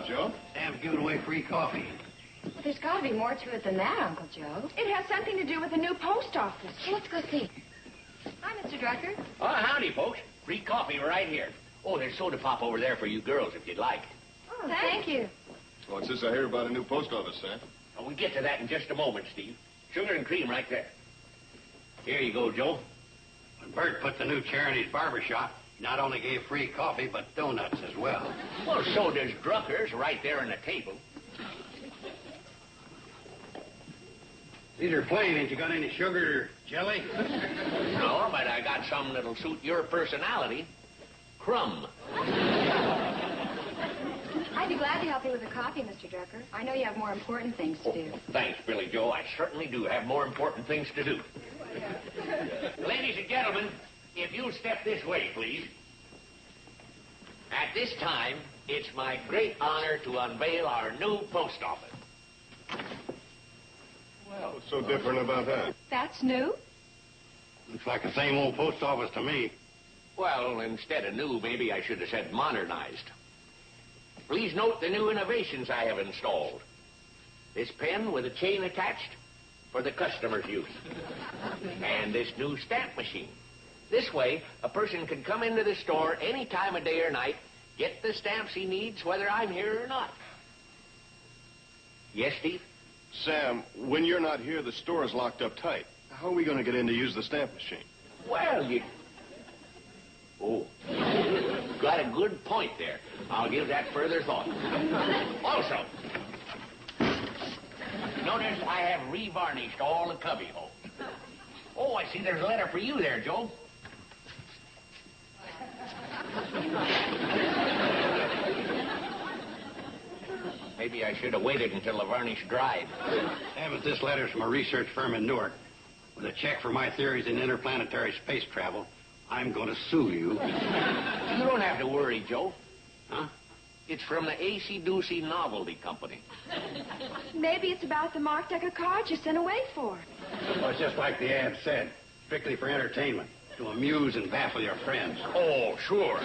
Joe? Sam's giving away free coffee. Well, there's got to be more to it than that, Uncle Joe. It has something to do with the new post office. Well, let's go see. Hi, Mr. Drucker. Oh, howdy, folks. Free coffee right here. Oh, there's soda pop over there for you girls if you'd like. Oh, thank you. What's this I hear about a new post office, Sam? Oh, we'll get to that in just a moment, Steve. Sugar and cream right there. Here you go, Joe. When Bert put the new chair in his barber shop, he not only gave free coffee, but donuts as well. Well, so does Drucker's right there on the table. These are plain. Ain't you got any sugar or jelly? No, but I got some that'll suit your personality. Crumb. I'd be glad to help you with the coffee, Mr. Drucker. I know you have more important things to do. Thanks, Billy Joe. I certainly do have more important things to do. Ladies and gentlemen, if you'll step this way, please. At this time, it's my great honor to unveil our new post office. Well, what's so different about that? That's new? Looks like the same old post office to me. Well, instead of new, maybe I should have said modernized. Please note the new innovations I have installed. This pen with a chain attached for the customer's use. And this new stamp machine. This way, a person can come into the store any time of day or night, get the stamps he needs, whether I'm here or not. Yes, Steve? Sam, when you're not here, the store is locked up tight. How are we going to get in to use the stamp machine? Well, you... Oh, got a good point there. I'll give that further thought. Also, notice I have revarnished all the cubby holes. Oh, I see there's a letter for you there, Joe. Maybe I should have waited until the varnish dried. Haven't this letter's from a research firm in Newark. With a check for my theories in interplanetary space travel, I'm going to sue you. You don't have to worry, Joe. Huh? It's from the AC-Doocy Novelty Company. Maybe it's about the Mark Decker cards you sent away for. Well, it's just like the ad said. Strictly for entertainment. To amuse and baffle your friends. Oh, sure.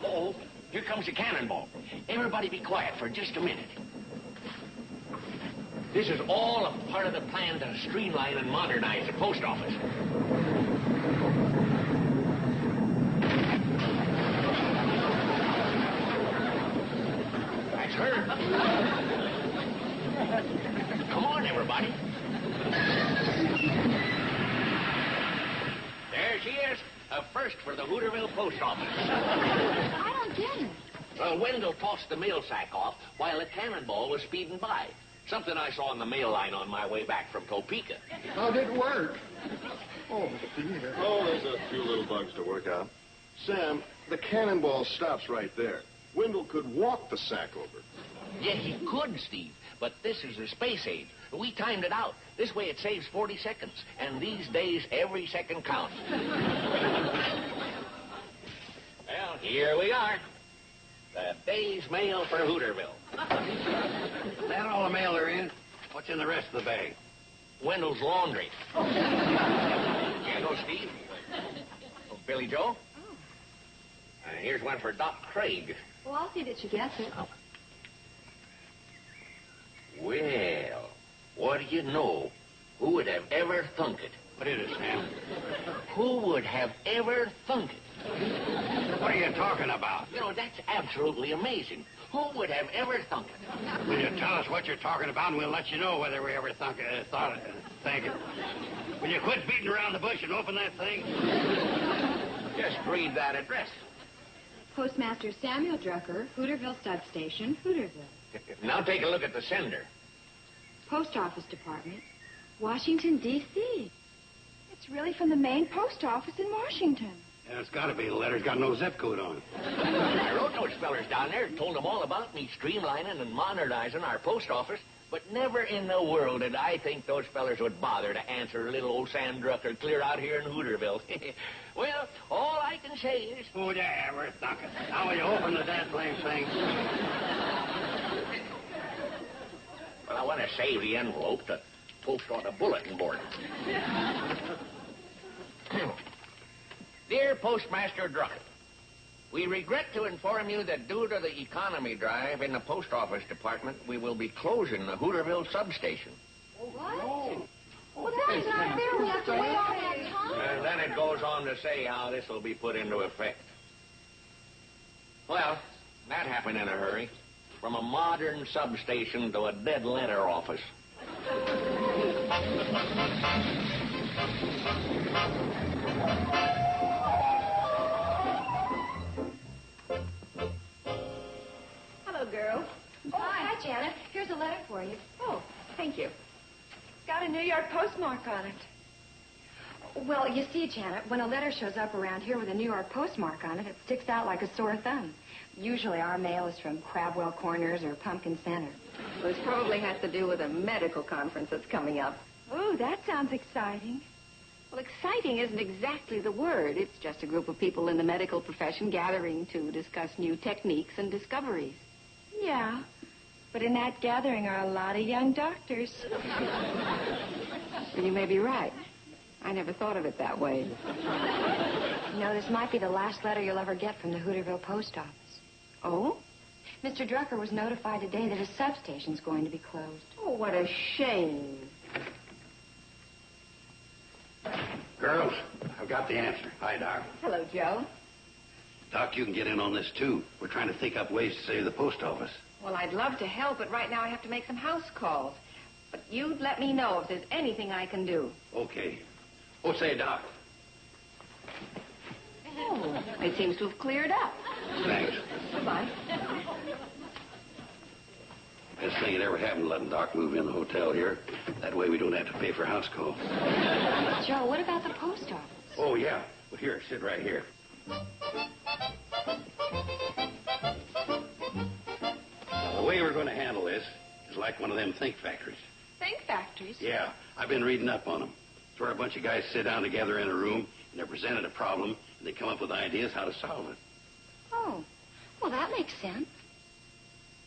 Oh, here comes the cannonball. Everybody be quiet for just a minute. This is all a part of the plan to streamline and modernize the post office. That's her. Come on, everybody. There she is. A first for the Hooterville post office. I don't get it. Well, Wendell tossed the mail sack off while a cannonball was speeding by. Something I saw on the mail line on my way back from Topeka. How did it work? Oh, Peter. Oh, there's a few little bugs to work out. Sam, the cannonball stops right there. Wendell could walk the sack over. Yeah, he could, Steve. But this is a space age. We timed it out. This way it saves 40 seconds. And these days, every second counts. Well, here we are. The day's mail for Hooterville. Is that all the mail they're in? What's in the rest of the bag? Wendell's laundry. Here you go, Steve. Oh, Billy Joe. Oh. And here's one for Doc Craig. Well, I'll see that she gets it. Oh. Well, what do you know? Who would have ever thunk it? What is it, Sam? Who would have ever thunk it? What are you talking about? You know, that's absolutely amazing. Who would have ever thunk it? Will you tell us what you're talking about, and we'll let you know whether we ever thought it. Thank you. Will you quit beating around the bush and open that thing? Just read that address. Postmaster Samuel Drucker, Hooterville Substation, Hooterville. Now take a look at the sender. Post Office Department, Washington, D.C. It's really from the main post office in Washington. Yeah, it's got to be. The letter's got no zip code on it. I wrote those fellers down there and told them all about me streamlining and modernizing our post office, but never in the world did I think those fellers would bother to answer little old Sam Drucker clear out here in Hooterville. Well, all I can say is... Oh, yeah, we're thinking. Now will you open the damn blame thing? Well, I want to save the envelope to post on a bulletin board. Dear Postmaster Drucker, We regret to inform you that due to the economy drive in the post office department, we will be closing the Hooterville substation. What? Well, Daddy's not there. We have to wait all that time. And then it goes on to say how this will be put into effect. Well, that happened in a hurry. From a modern substation to a dead letter office. Hello, girls. Oh, hi, Janet. Here's a letter for you. Oh, thank you. It's got a New York postmark on it. Well, you see, Janet, when a letter shows up around here with a New York postmark on it, it sticks out like a sore thumb. Usually our mail is from Crabwell Corners or Pumpkin Center. This probably has to do with a medical conference that's coming up. Oh, that sounds exciting. Well, exciting isn't exactly the word. It's just a group of people in the medical profession gathering to discuss new techniques and discoveries. Yeah, but in that gathering are a lot of young doctors. And you may be right. I never thought of it that way. You know, this might be the last letter you'll ever get from the Hooterville post office. Oh? Mr. Drucker was notified today that his substation's going to be closed. Oh, what a shame. Girls, I've got the answer. Hi, Doc. Hello, Joe. Doc, you can get in on this, too. We're trying to think up ways to save the post office. Well, I'd love to help, but right now I have to make some house calls. But you'd let me know if there's anything I can do. Okay. Oh, say, Doc. Oh, it seems to have cleared up. Thanks. Goodbye. Best thing that ever happened letting Doc move in the hotel here. That way we don't have to pay for house calls. Joe, what about the post office? Oh, yeah. Well, here, sit right here. Now, the way we're going to handle this is like one of them think factories. Think factories? Yeah, I've been reading up on them. It's where a bunch of guys sit down together in a room, and they're presented a problem, and they come up with ideas how to solve it. Oh, well, that makes sense.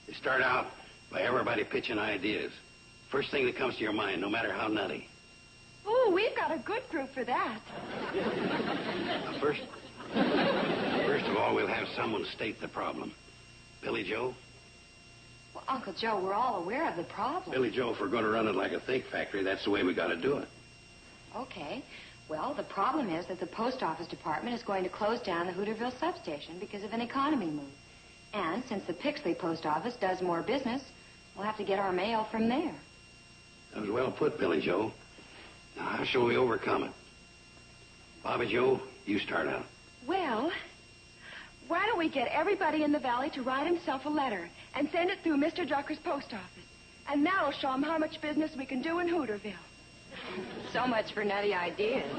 They start out by everybody pitching ideas. First thing that comes to your mind, no matter how nutty. Oh, we've got a good group for that. Now, first of all, we'll have someone state the problem. Billy Joe? Well, Uncle Joe, we're all aware of the problem. Billy Joe, if we're going to run it like a think factory, that's the way we got to do it. Okay. Well, the problem is that the post office department is going to close down the Hooterville substation because of an economy move. And since the Pixley post office does more business, we'll have to get our mail from there. That was well put, Billy Joe. Now, how shall we overcome it? Bobby Joe, you start out. Well, why don't we get everybody in the valley to write himself a letter and send it through Mr. Drucker's post office? And that'll show him how much business we can do in Hooterville. So much for nutty ideas.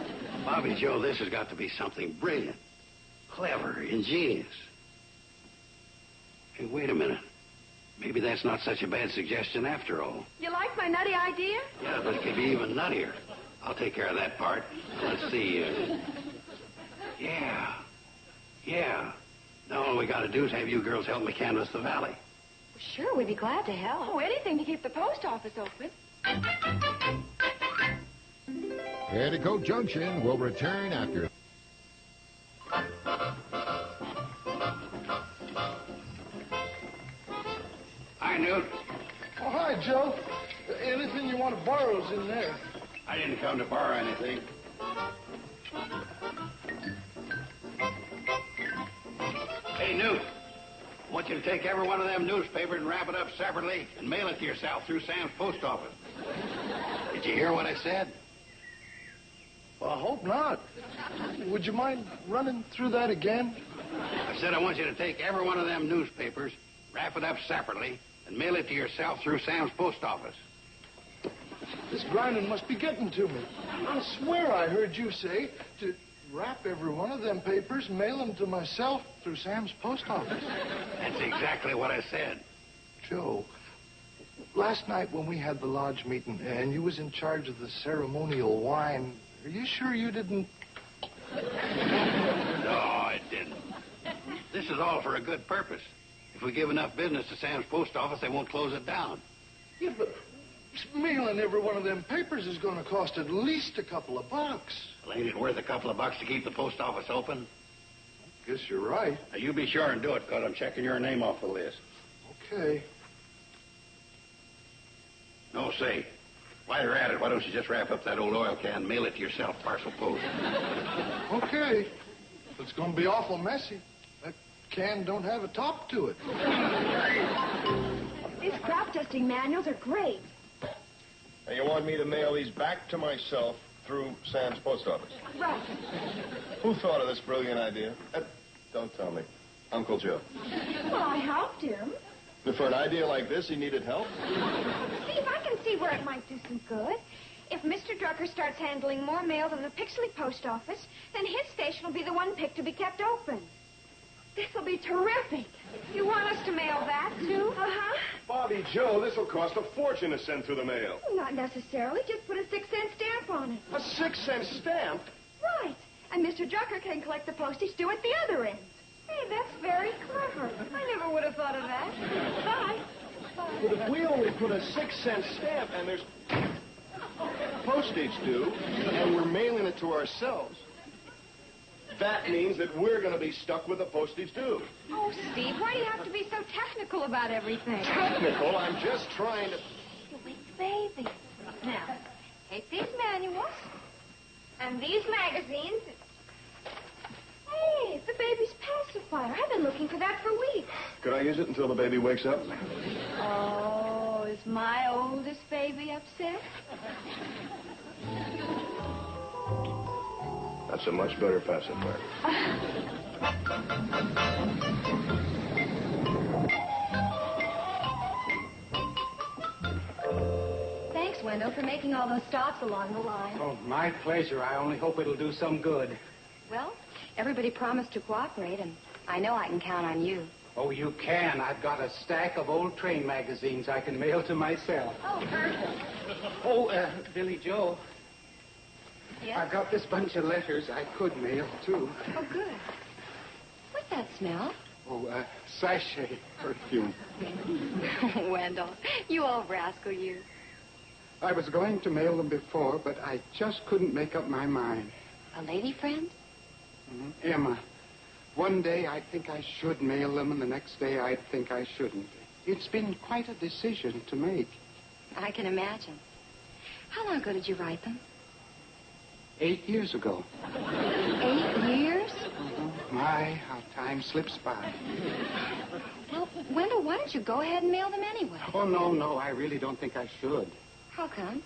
Bobby Joe, this has got to be something brilliant, clever, ingenious. Hey, wait a minute. Maybe that's not such a bad suggestion after all. You like my nutty idea? Yeah, but it could be even nuttier. I'll take care of that part. Let's see. Yeah. Now all we got to do is have you girls help me canvass the valley. Sure, we'd be glad to help. Oh, anything to keep the post office open. Petticoat Junction will return after... Hi, Newt. Oh, hi, Joe. Anything you want to borrow's in there. I didn't come to borrow anything. Hey, Newt. I want you to take every one of them newspapers and wrap it up separately and mail it to yourself through Sam's post office. Did you hear what I said? Well, I hope not. Would you mind running through that again? I said I want you to take every one of them newspapers, wrap it up separately, and mail it to yourself through Sam's post office. This grinding must be getting to me. I swear I heard you say to wrap every one of them papers and mail them to myself through Sam's post office. That's exactly what I said. Joe, last night when we had the lodge meeting and you was in charge of the ceremonial wine, are you sure you didn't... No, I didn't. This is all for a good purpose. If we give enough business to Sam's post office, they won't close it down. Yeah, but mailing every one of them papers is going to cost at least a couple of bucks. Well, ain't it worth a couple of bucks to keep the post office open? Guess you're right. Now, you be sure and do it, because I'm checking your name off the list. Okay. No, say, while you're at it, why don't you just wrap up that old oil can, mail it to yourself, parcel post. Okay. It's going to be awful messy. That can don't have a top to it. These crop dusting manuals are great. Now, you want me to mail these back to myself through Sam's post office? Right. Who thought of this brilliant idea? Don't tell me. Uncle Joe. Well, I helped him. For an idea like this, he needed help? Steve, I can see where it might do some good. If Mr. Drucker starts handling more mail than the Pixley post office, then his station will be the one picked to be kept open. This'll be terrific. You want us to mail that, too? Uh-huh. Bobby Joe, this will cost a fortune to send through the mail. Well, not necessarily. Just put a 6-cent stamp on it. A 6-cent stamp? Right. And Mr. Drucker can collect the postage due at the other end. Hey, that's very clever. I never would have thought of that. Bye. But if we only put a 6-cent stamp and there's postage due, and we're mailing it to ourselves, that means that we're going to be stuck with the postage due. Oh, Steve, why do you have to be so technical about everything? Technical? I'm just trying to... Sweet baby. Now, take these manuals and these magazines. Hey, it's the baby's pacifier. I've been looking for that for weeks. Could I use it until the baby wakes up? Oh, is my oldest baby upset? That's a much better pacifier. Thanks, Wendell, for making all those stops along the line. Oh, my pleasure. I only hope it'll do some good. Well, everybody promised to cooperate, and I know I can count on you. Oh, you can. I've got a stack of old train magazines I can mail to myself. Oh, perfect. Oh, Billy Joe. Yes? I've got this bunch of letters I could mail, too. Oh, good. What's that smell? Oh, sachet perfume. Wendell, you old rascal, you. I was going to mail them before, but I just couldn't make up my mind. A lady friend? Mm-hmm. Emma. One day I'd think I should mail them, and the next day I'd think I shouldn't. It's been quite a decision to make. I can imagine. How long ago did you write them? 8 years ago. 8 years? Mm-hmm. My, how time slips by. Well, Wendell, why don't you go ahead and mail them anyway? Oh, no, I really don't think I should. How come?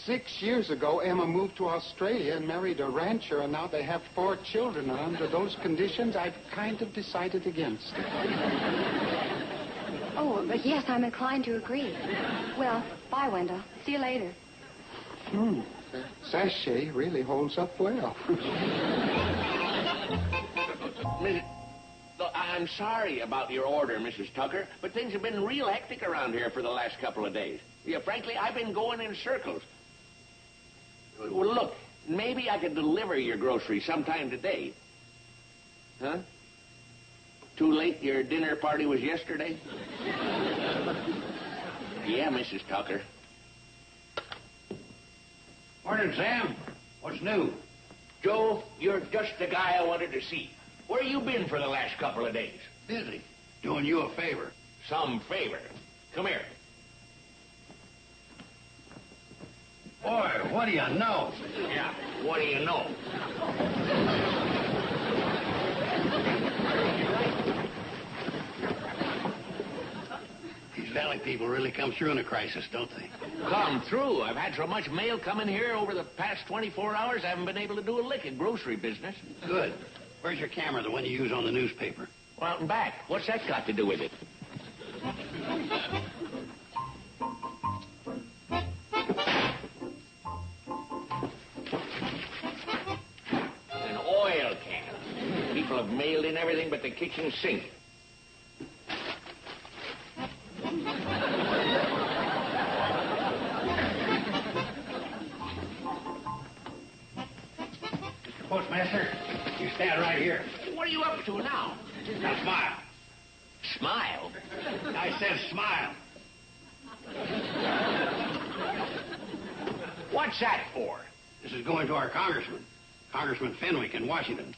6 years ago, Emma moved to Australia and married a rancher, and now they have 4 children. And under those conditions, I've kind of decided against it. Oh, but yes, I'm inclined to agree. Well, bye, Wendell. See you later. The sachet really holds up well. I'm sorry about your order, Mrs. Tucker, but things have been real hectic around here for the last couple of days. Yeah, frankly, I've been going in circles. Well, look, maybe I could deliver your groceries sometime today. Huh? Too late? Your dinner party was yesterday? Yeah, Mrs. Tucker. Morning, Sam. What's new? Joe, you're just the guy I wanted to see. Where you been for the last couple of days? Busy. Doing you a favor. Some favor. Come here. Boy, what do you know? Yeah, what do you know? These valley people really come through in a crisis, don't they? Come through. I've had so much mail coming here over the past 24 hours, I haven't been able to do a lick of grocery business. Good. Where's your camera, the one you use on the newspaper? Well, out and back. What's that got to do with it? An oil can. People have mailed in everything but the kitchen sink. Mr. Postmaster, you stand right here. What are you up to now? Now smile. Smile? I said smile. What's that for? This is going to our congressman, Congressman Fenwick in Washington.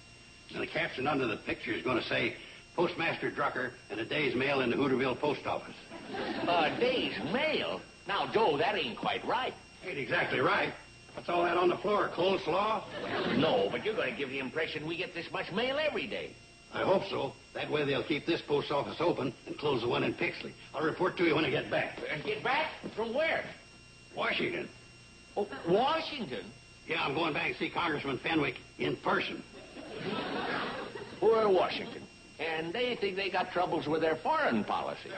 And the caption under the picture is going to say, Postmaster Drucker and a day's mail in the Hooterville post office. A day's mail? Now, Joe, that ain't quite right. Ain't exactly right. What's all that on the floor, coleslaw? No, but you're going to give the impression we get this much mail every day. I hope so. That way they'll keep this post office open and close the one in Pixley. I'll report to you when I get back. Get back? From where? Washington. Oh, Washington? Yeah, I'm going back to see Congressman Fenwick in person. Poor Washington. And they think they got troubles with their foreign policy.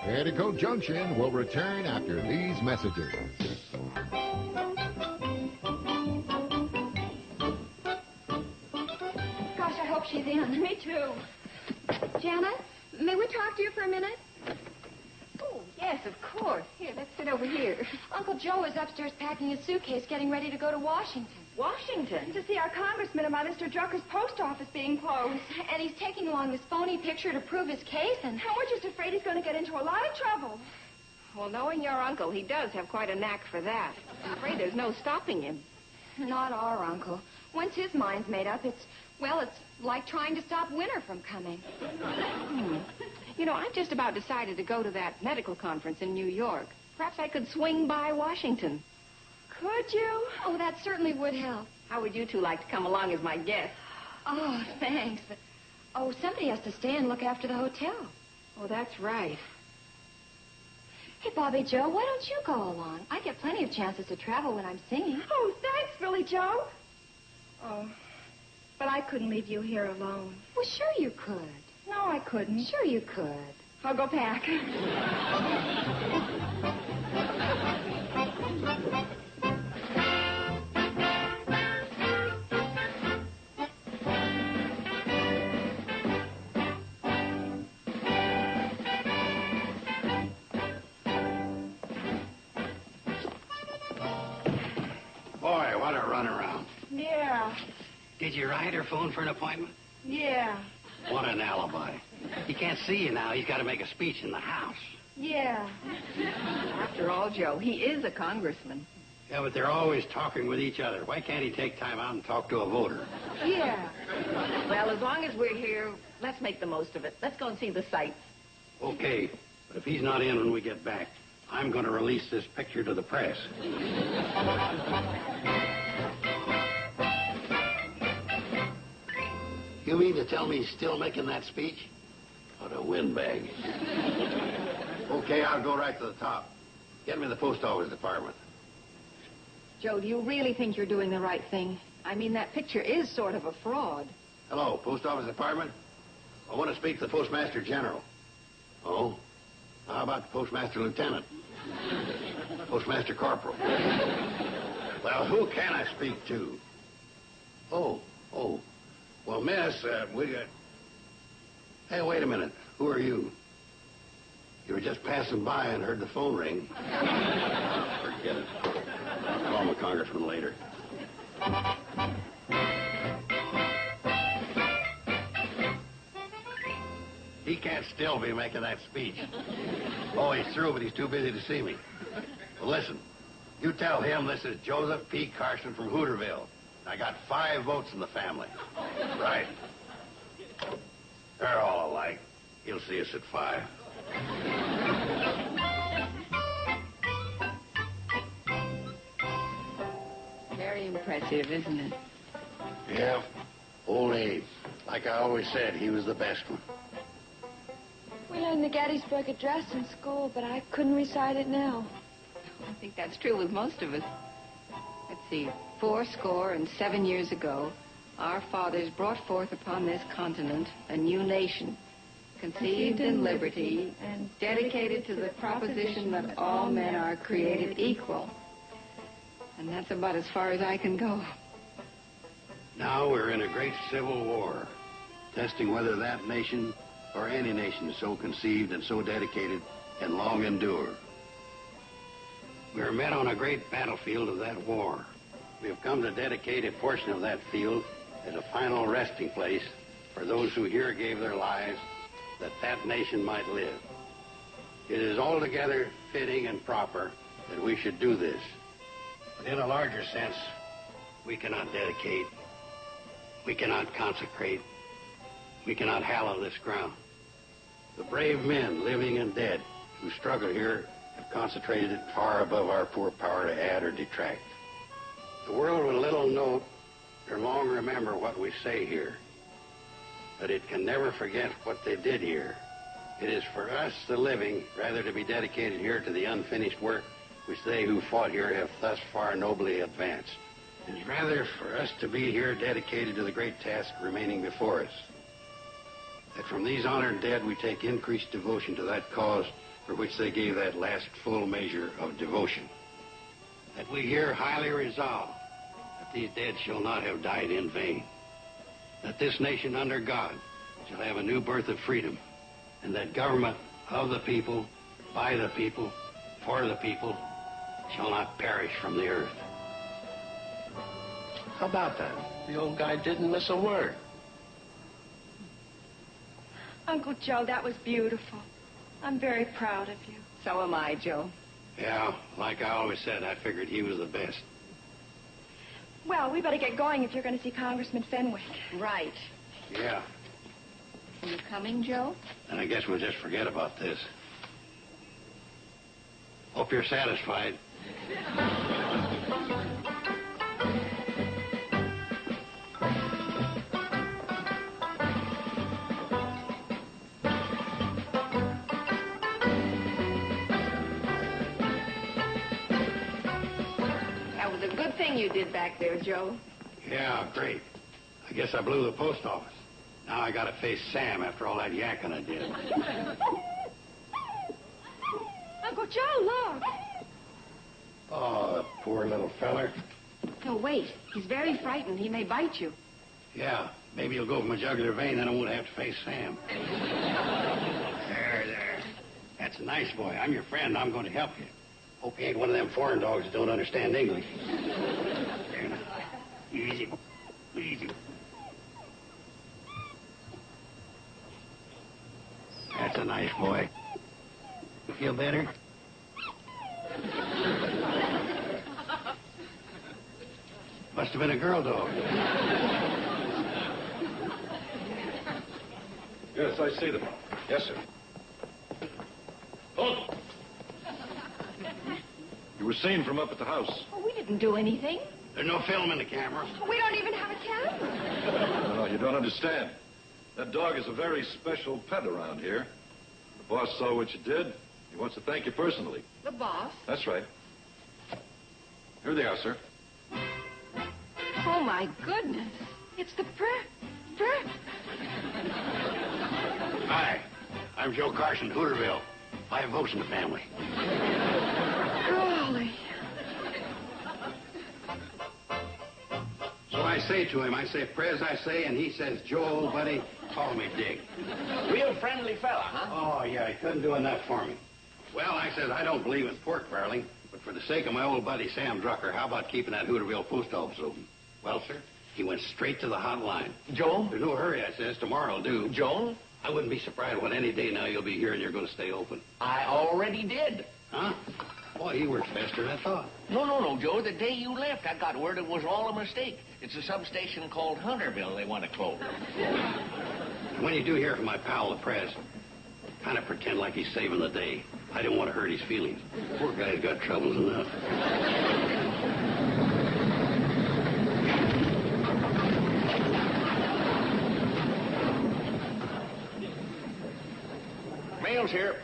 Petticoat Junction will return after these messages. Gosh, I hope she's in. Me too. Janet, may we talk to you for a minute? Oh, yes, of course. Here, let's sit over here. Uncle Joe is upstairs packing his suitcase, getting ready to go to Washington. Washington? To see our congressman about Mr. Drucker's post office being closed. And he's taking along this phony picture to prove his case, and... We're just afraid he's going to get into a lot of trouble. Well, knowing your uncle, he does have quite a knack for that. I'm afraid there's no stopping him. Not our uncle. Once his mind's made up, it's like trying to stop winter from coming. You know, I've just about decided to go to that medical conference in New York. Perhaps I could swing by Washington. Could you? Oh, that certainly would help. How would you two like to come along as my guests? Oh, thanks. But, somebody has to stay and look after the hotel. Oh, that's right. Hey, Bobby Joe, why don't you go along? I get plenty of chances to travel when I'm singing. Oh, thanks, Billy Joe. Oh, but I couldn't leave you here alone. Well, sure you could. No, I couldn't. Sure you could. I'll go pack. Boy, what a runaround. Yeah. Did you write or phone for an appointment? Yeah. What an alibi. He can't see you now. He's got to make a speech in the House. Yeah. After all, Joe, he is a congressman. Yeah, but they're always talking with each other. Why can't he take time out and talk to a voter? Yeah. Well, as long as we're here, let's make the most of it. Let's go and see the sights. Okay, but if he's not in when we get back, I'm going to release this picture to the press. You mean to tell me he's still making that speech? What a windbag. Okay, I'll go right to the top. Get me the post office department. Joe, do you really think you're doing the right thing? I mean, that picture is sort of a fraud. Hello, post office department? I want to speak to the postmaster general. Oh? How about the postmaster lieutenant? Postmaster corporal? Well, who can I speak to? Oh. Well, miss, we got... Hey, wait a minute. Who are you? You were just passing by and heard the phone ring. Forget it. I'll call my congressman later. He can't still be making that speech. Oh, he's through, but he's too busy to see me. Well, listen. You tell him this is Joseph P. Carson from Hooterville. I got 5 votes in the family. Right. They're all alike. He'll see us at 5. Very impressive, isn't it? Yeah. Old Abe. Like I always said, he was the best one. We learned the Gettysburg Address in school, but I couldn't recite it now. I think that's true with most of us. Let's see. 70 years ago, our fathers brought forth upon this continent a new nation, conceived in liberty and dedicated to the proposition that all men are created equal. And that's about as far as I can go. Now we're in a great civil war, testing whether that nation or any nation so conceived and so dedicated can long endure. We are met on a great battlefield of that war. We have come to dedicate a portion of that field as a final resting place for those who here gave their lives that that nation might live. It is altogether fitting and proper that we should do this. But in a larger sense, We cannot dedicate. We cannot consecrate. We cannot hallow this ground. The brave men, living and dead, who struggle here have concentrated it far above our poor power to add or detract. The world will little note or long remember what we say here, but it can never forget what they did here. It is for us, the living, rather to be dedicated here to the unfinished work which they who fought here have thus far nobly advanced. It is rather for us to be here dedicated to the great task remaining before us, that from these honored dead we take increased devotion to that cause for which they gave that last full measure of devotion. That we here highly resolve that these dead shall not have died in vain, that this nation under God shall have a new birth of freedom, and that government of the people, by the people, for the people, shall not perish from the earth. How about that? The old guy didn't miss a word. Uncle Joe, that was beautiful. I'm very proud of you. So am I, Joe. Yeah, like I always said, I figured he was the best. Well, we better get going if you're going to see Congressman Fenwick. Right. Yeah, Are you coming, Joe? and I guess we'll just forget about this. Hope you're satisfied. That was a good thing you did back there, Joe. Yeah, great. I guess I blew the post office. Now I gotta face Sam after all that yakking I did. Uncle Joe, look. Oh, that poor little feller. No, wait. He's very frightened. He may bite you. Yeah, maybe he'll go from a jugular vein, then I won't have to face Sam. There. That's a nice boy. I'm your friend. I'm going to help you. Hope he ain't one of them foreign dogs that don't understand English. There now. Easy. That's a nice boy. You feel better? Must have been a girl dog. Yes, I see them. Yes, sir. Hold. You were seen from up at the house. Oh, we didn't do anything. There's no film in the camera. We don't even have a camera. No, you don't understand. That dog is a very special pet around here. The boss saw what you did. He wants to thank you personally. The boss? That's right. Here they are, sir. Oh, my goodness. It's the Hi, I'm Joe Carson, Hooterville. 5 votes in the family. Golly. So I say to him, I say, Prez, I say, and he says, Joe, old buddy, call me Dick. Real friendly fella, huh? Oh, yeah, he couldn't do enough for me. Well, I says, I don't believe in pork barreling, but for the sake of my old buddy Sam Drucker, how about keeping that Hooterville post office open? Well, sir, he went straight to the hotline. Joe? There's no hurry, I says. Tomorrow will do. Joe? I wouldn't be surprised when any day now you'll be here and you're going to stay open. I already did. Huh? Boy, he works faster than I thought. No, Joe. The day you left, I got word it was all a mistake. It's a substation called Hunterville they want to close. And when you do hear from my pal, the Prez, kind of pretend like he's saving the day. I don't want to hurt his feelings. Poor guy's got troubles enough. Mail's here.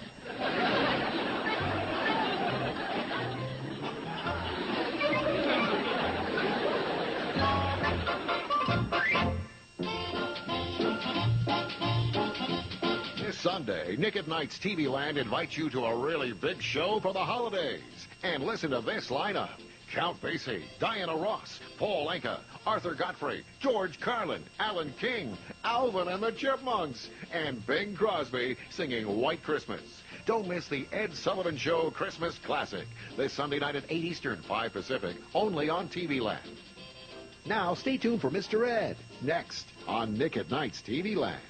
This Sunday, Nick at Night's TV Land invites you to a really big show for the holidays. And listen to this lineup. Count Basie, Diana Ross, Paul Anka, Arthur Godfrey, George Carlin, Alan King, Alvin and the Chipmunks, and Bing Crosby singing White Christmas. Don't miss the Ed Sullivan Show Christmas Classic this Sunday night at 8 Eastern, 5 Pacific, only on TV Land. Now, stay tuned for Mr. Ed, next on Nick at Night's TV Land.